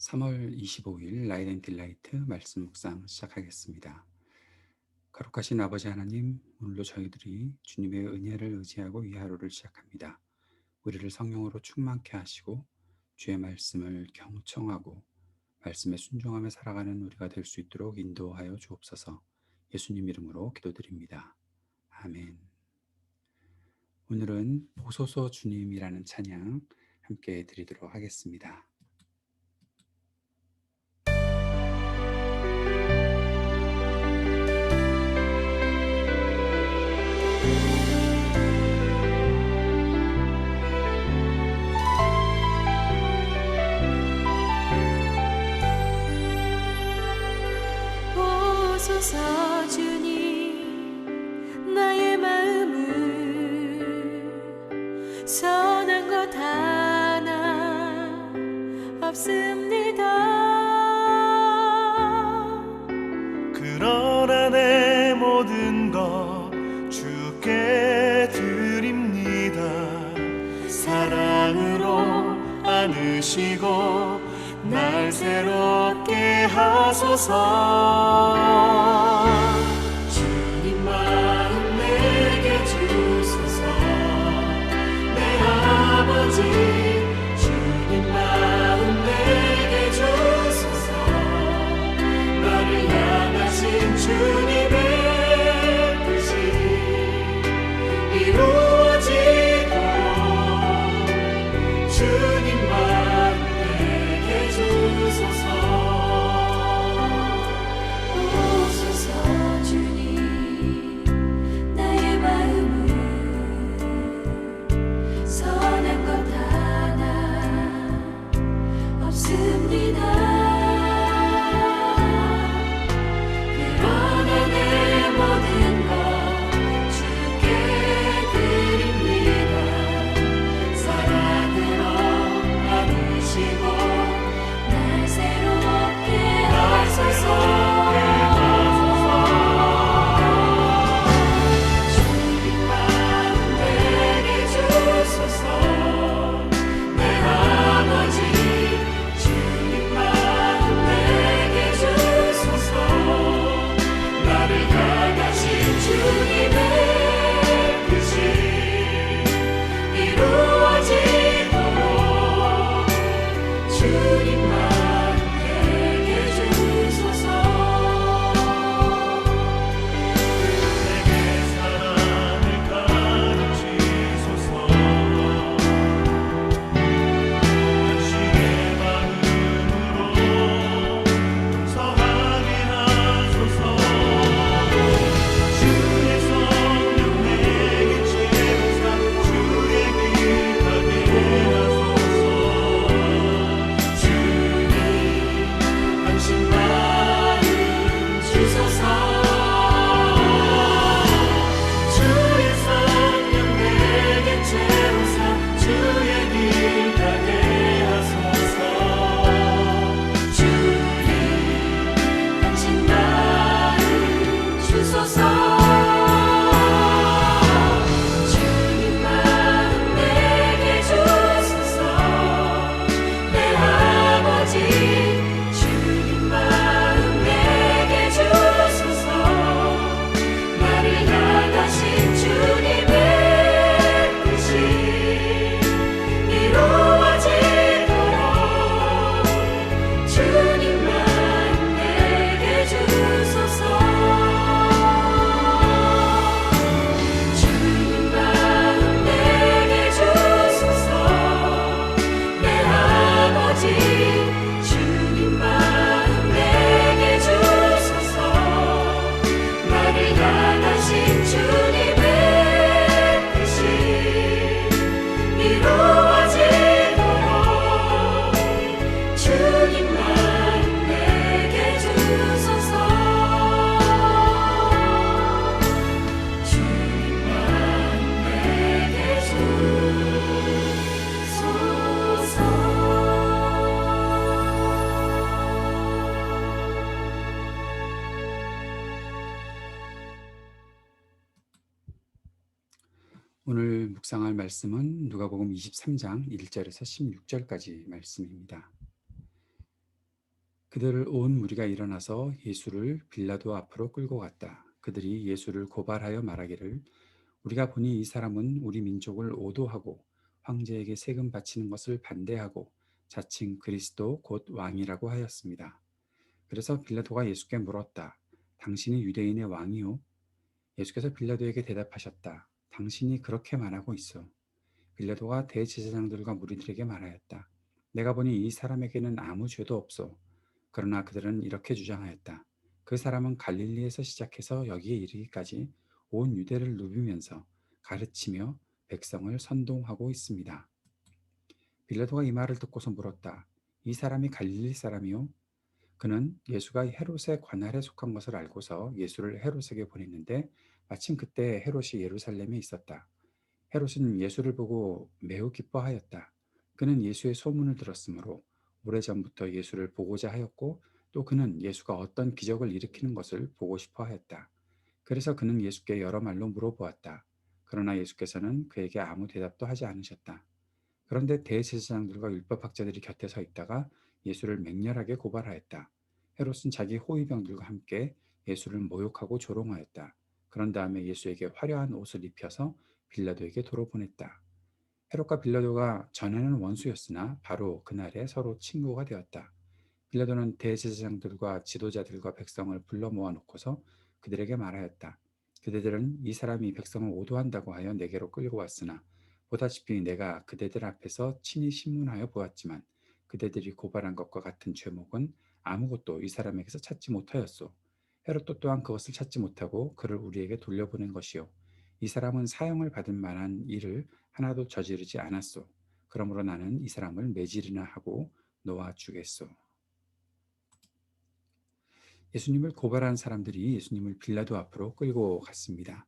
3월 25일 라이트 앤 딜라이트 말씀 묵상 시작하겠습니다. 거룩하신 아버지 하나님, 오늘도 저희들이 주님의 은혜를 의지하고 이 하루를 시작합니다. 우리를 성령으로 충만케 하시고 주의 말씀을 경청하고 말씀에 순종하며 살아가는 우리가 될 수 있도록 인도하여 주옵소서. 예수님 이름으로 기도드립니다. 아멘. 오늘은 보소서 주님이라는 찬양 함께 드리도록 하겠습니다. 보소서 주님, 나의 마음을 선한 것 하나 없습니다. 그러나 내 모든 것 주께 드립니다. 사랑으로 안으시고 날 새롭게 하소서. 주님 마음 내게 주소서. 내 아버지 주님 마음 내게 주소서. 나를 향하신 주님의 뜻이 이루어지도록 주님 마음 내게 주소서. 보소서 주님, 나의 마음을 선한 것 하나 없습니다. 그러나 내 모든 것 주께 드립니다. 사랑으로 안으시고 날 새롭게 하소서. 주님 마음 내게 주소서. 내 아버지 주님 마음 내게 주소서. 나를 향하신 주님의 뜻이 이루어지도록 주님 마음 내게 주소서. 내게 사랑을 가르치소서. 당신의 마음으로 성하게 하소서. 주의 성령 내게 채우사 주의 길 가게 하소서. 주님 당신 마음 주소서. 주의 성령 내게 채우사 주의 길 가게 하소서. 주님 당신 마음 주소서. 주님 마음 내게 주소서. 내 아버지 주님 마음 내게 주소서. 나를 향하신 주님의 뜻이 이루어지도록 주님 마음 내게 주소서. 주님 마음 내게 주소서. 내 아버지 주님 마음 내게 주소서. 나를 향하신 주님의 뜻이 이루어지도록 주님 마음 내게 주소서. 주님 마음 내게 주소서. 오늘 묵상할 말씀은 누가복음 23장 1절에서 16절까지 말씀입니다. 그들을 온 무리가 일어나서 예수를 빌라도 앞으로 끌고 갔다. 그들이 예수를 고발하여 말하기를 우리가 보니 이 사람은 우리 민족을 오도하고 황제에게 세금 바치는 것을 반대하고 자칭 그리스도 곧 왕이라고 하였습니다. 그래서 빌라도가 예수께 물었다. 당신이 유대인의 왕이요? 예수께서 빌라도에게 대답하셨다. 당신이 그렇게 말하고 있어. 빌라도가 대제사장들과 무리들에게 말하였다. 내가 보니 이 사람에게는 아무 죄도 없어. 그러나 그들은 이렇게 주장하였다. 그 사람은 갈릴리에서 시작해서 여기에 이르기까지 온 유대를 누비면서 가르치며 백성을 선동하고 있습니다. 빌라도가 이 말을 듣고서 물었다. 이 사람이 갈릴리 사람이요? 그는 예수가 헤롯의 관할에 속한 것을 알고서 예수를 헤롯에게 보냈는데 마침 그때 헤롯이 예루살렘에 있었다. 헤롯은 예수를 보고 매우 기뻐하였다. 그는 예수의 소문을 들었으므로 오래전부터 예수를 보고자 하였고 또 그는 예수가 어떤 기적을 일으키는 것을 보고 싶어 하였다. 그래서 그는 예수께 여러 말로 물어보았다. 그러나 예수께서는 그에게 아무 대답도 하지 않으셨다. 그런데 대제사장들과 율법학자들이 곁에 서 있다가 예수를 맹렬하게 고발하였다. 헤롯은 자기 호위병들과 함께 예수를 모욕하고 조롱하였다. 그런 다음에 예수에게 화려한 옷을 입혀서 빌라도에게 도로 보냈다. 헤롯과 빌라도가 전에는 원수였으나 바로 그날에 서로 친구가 되었다. 빌라도는 대제사장들과 지도자들과 백성을 불러 모아놓고서 그들에게 말하였다. 그대들은 이 사람이 백성을 오도한다고 하여 내게로 끌고 왔으나 보다시피 내가 그대들 앞에서 친히 신문하여 보았지만 그대들이 고발한 것과 같은 죄목은 아무것도 이 사람에게서 찾지 못하였소. 헤롯도 또한 그것을 찾지 못하고 그를 우리에게 돌려보낸 것이요. 이 사람은 사형을 받을 만한 일을 하나도 저지르지 않았소. 그러므로 나는 이 사람을 매질이나 하고 놓아 주겠소. 예수님을 고발한 사람들이 예수님을 빌라도 앞으로 끌고 갔습니다.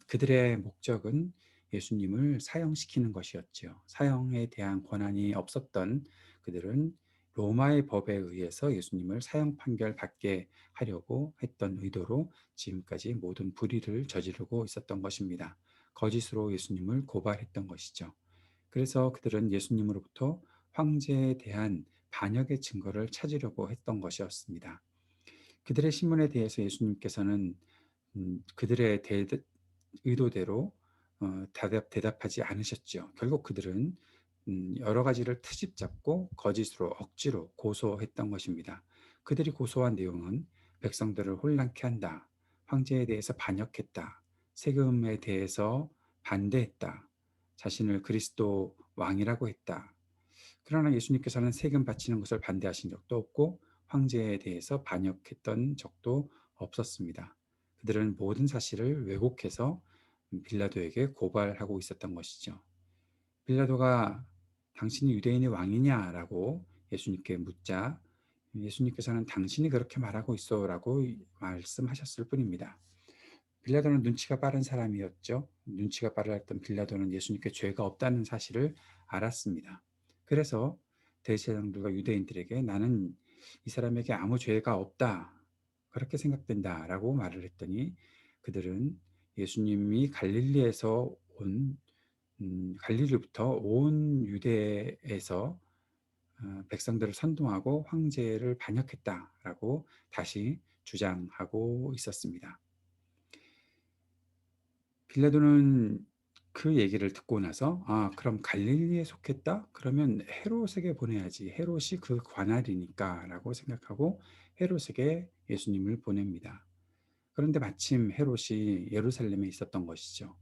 그들의 목적은 예수님을 사형시키는 것이었죠. 사형에 대한 권한이 없었던 그들은 로마의 법에 의해서 예수님을 사형 판결 받게 하려고 했던 의도로 지금까지 모든 불의를 저지르고 있었던 것입니다. 거짓으로 예수님을 고발했던 것이죠. 그래서 그들은 예수님으로부터 황제에 대한 반역의 증거를 찾으려고 했던 것이었습니다. 그들의 신문에 대해서 예수님께서는 그들의 의도대로 대답하지 않으셨죠. 결국 그들은 여러 가지를 트집 잡고 거짓으로 억지로 고소했던 것입니다. 그들이 고소한 내용은 백성들을 혼란케 한다, 황제에 대해서 반역했다, 세금에 대해서 반대했다, 자신을 그리스도 왕이라고 했다. 그러나 예수님께서는 세금 바치는 것을 반대하신 적도 없고 황제에 대해서 반역했던 적도 없었습니다. 그들은 모든 사실을 왜곡해서 빌라도에게 고발하고 있었던 것이죠. 빌라도가 당신이 유대인의 왕이냐라고 예수님께 묻자 예수님께서는 당신이 그렇게 말하고 있어라고 말씀하셨을 뿐입니다. 빌라도는 눈치가 빠른 사람이었죠. 눈치가 빠르던 빌라도는 예수님께 죄가 없다는 사실을 알았습니다. 그래서 대제사장들과 유대인들에게 나는 이 사람에게 아무 죄가 없다. 그렇게 생각된다라고 말을 했더니 그들은 예수님이 갈릴리에서 온 갈릴리부터 온 유대에서 백성들을 선동하고 황제를 반역했다라고 다시 주장하고 있었습니다. 빌라도는 그 얘기를 듣고 나서 그럼 갈릴리에 속했다? 그러면 헤롯에게 보내야지. 헤롯이 그 관할이니까라고 생각하고 헤롯에게 예수님을 보냅니다. 그런데 마침 헤롯이 예루살렘에 있었던 것이죠.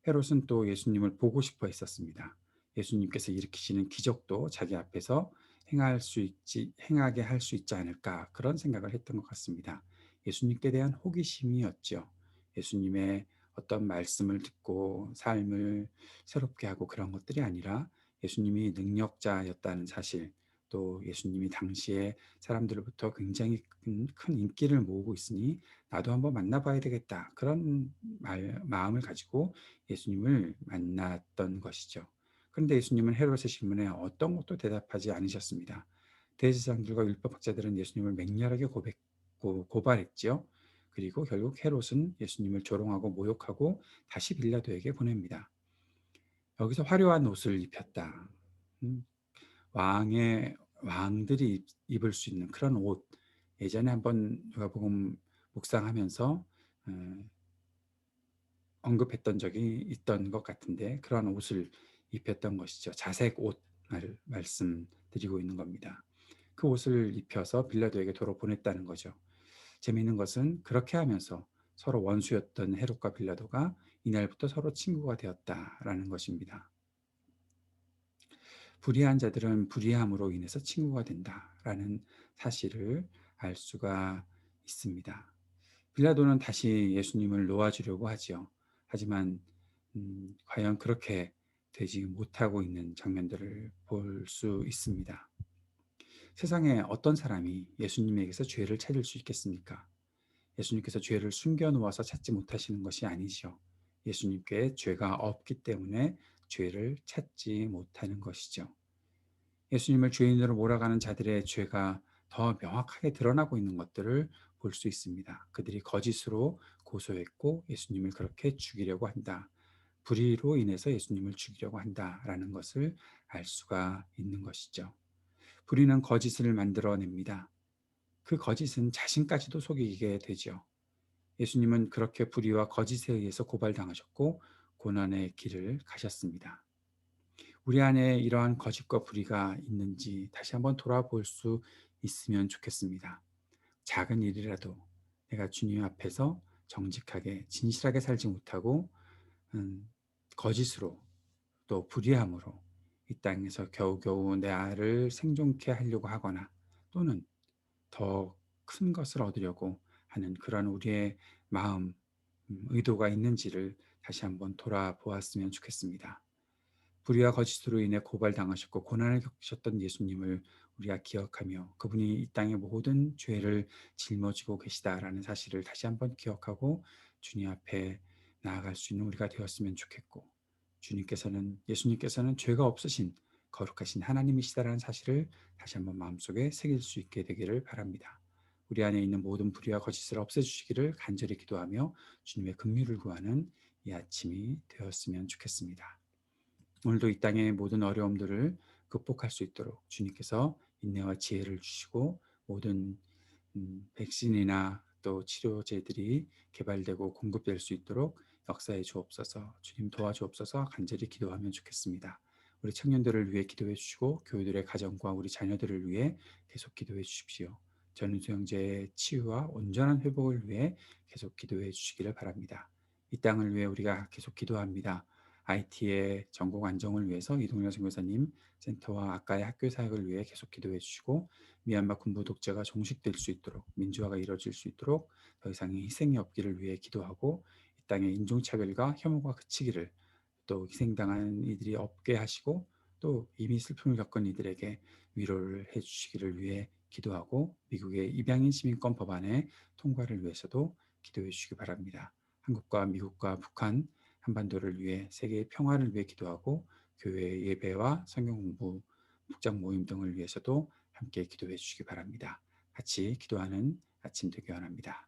헤롯은 또 예수님을 보고 싶어 했었습니다. 예수님께서 일으키시는 기적도 자기 앞에서 행하게 할 수 있지 않을까 그런 생각을 했던 것 같습니다. 예수님께 대한 호기심이었죠. 예수님의 어떤 말씀을 듣고 삶을 새롭게 하고 그런 것들이 아니라 예수님이 능력자였다는 사실, 또 예수님이 당시에 사람들로부터 굉장히 큰 인기를 모으고 있으니 나도 한번 만나봐야 되겠다. 그런 마음을 가지고 예수님을 만났던 것이죠. 그런데 예수님은 헤롯의 질문에 어떤 것도 대답하지 않으셨습니다. 대제사장들과 율법학자들은 예수님을 맹렬하게 고발했지요. 그리고 결국 헤롯은 예수님을 조롱하고 모욕하고 다시 빌라도에게 보냅니다. 여기서 화려한 옷을 입혔다. 음, 왕의 왕들이 입을 수 있는 그런 옷, 예전에 한번 누가복음 묵상하면서 언급했던 적이 있던 것 같은데, 그러한 옷을 입혔던 것이죠. 자색 옷 말씀드리고 있는 겁니다. 그 옷을 입혀서 빌라도에게 도로 보냈다는 거죠. 재미있는 것은 그렇게 하면서 서로 원수였던 헤롯과 빌라도가 이날부터 서로 친구가 되었다라는 것입니다. 불의한 자들은 불의함으로 인해서 친구가 된다라는 사실을 알 수가 있습니다. 빌라도는 다시 예수님을 놓아주려고 하지요. 하지만 과연 그렇게 되지 못하고 있는 장면들을 볼 수 있습니다. 세상에 어떤 사람이 예수님에게서 죄를 찾을 수 있겠습니까? 예수님께서 죄를 숨겨 놓아서 찾지 못하시는 것이 아니죠. 예수님께 죄가 없기 때문에 죄를 찾지 못하는 것이죠. 예수님을 죄인으로 몰아가는 자들의 죄가 더 명확하게 드러나고 있는 것들을 볼 수 있습니다. 그들이 거짓으로 고소했고 예수님을 그렇게 죽이려고 한다. 불의로 인해서 예수님을 죽이려고 한다라는 것을 알 수가 있는 것이죠. 불의는 거짓을 만들어냅니다. 그 거짓은 자신까지도 속이게 되죠. 예수님은 그렇게 불의와 거짓에 의해서 고발당하셨고 고난의 길을 가셨습니다. 우리 안에 이러한 거짓과 불의가 있는지 다시 한번 돌아볼 수 있으면 좋겠습니다. 작은 일이라도 내가 주님 앞에서 정직하게 진실하게 살지 못하고 거짓으로 또 불의함으로 이 땅에서 겨우겨우 내 알을 생존케 하려고 하거나 또는 더 큰 것을 얻으려고 하는 그런 우리의 마음, 의도가 있는지를 다시 한번 돌아보았으면 좋겠습니다. 불의와 거짓으로 인해 고발당하셨고 고난을 겪으셨던 예수님을 우리가 기억하며 그분이 이 땅의 모든 죄를 짊어지고 계시다라는 사실을 다시 한번 기억하고 주님 앞에 나아갈 수 있는 우리가 되었으면 좋겠고, 예수님께서는 죄가 없으신 거룩하신 하나님이시다라는 사실을 다시 한번 마음속에 새길 수 있게 되기를 바랍니다. 우리 안에 있는 모든 불의와 거짓을 없애주시기를 간절히 기도하며 주님의 긍휼을 구하는 이 아침이 되었으면 좋겠습니다. 오늘도 이 땅의 모든 어려움들을 극복할 수 있도록 주님께서 인내와 지혜를 주시고 모든 백신이나 또 치료제들이 개발되고 공급될 수 있도록 역사해 주옵소서. 주님 도와주옵소서. 간절히 기도하면 좋겠습니다. 우리 청년들을 위해 기도해 주시고 교우들의 가정과 우리 자녀들을 위해 계속 기도해 주십시오. 전은수 형제의 치유와 온전한 회복을 위해 계속 기도해 주시기를 바랍니다. 이 땅을 위해 우리가 계속 기도합니다. IT의 전국 안정을 위해서 이동열 선교사님 센터와 아까의 학교 사역을 위해 계속 기도해 주시고 미얀마 군부 독재가 종식될 수 있도록 민주화가 이루어질 수 있도록 더 이상의 희생이 없기를 위해 기도하고 이 땅의 인종차별과 혐오가 그치기를 또 희생당한 이들이 없게 하시고 또 이미 슬픔을 겪은 이들에게 위로를 해주시기를 위해 기도하고 미국의 입양인 시민권 법안의 통과를 위해서도 기도해 주시기 바랍니다. 한국과 미국과 북한 한반도를 위해 세계의 평화를 위해 기도하고 교회 예배와 성경 공부, 묵장 모임 등을 위해서도 함께 기도해 주시기 바랍니다. 같이 기도하는 아침 되기 원합니다.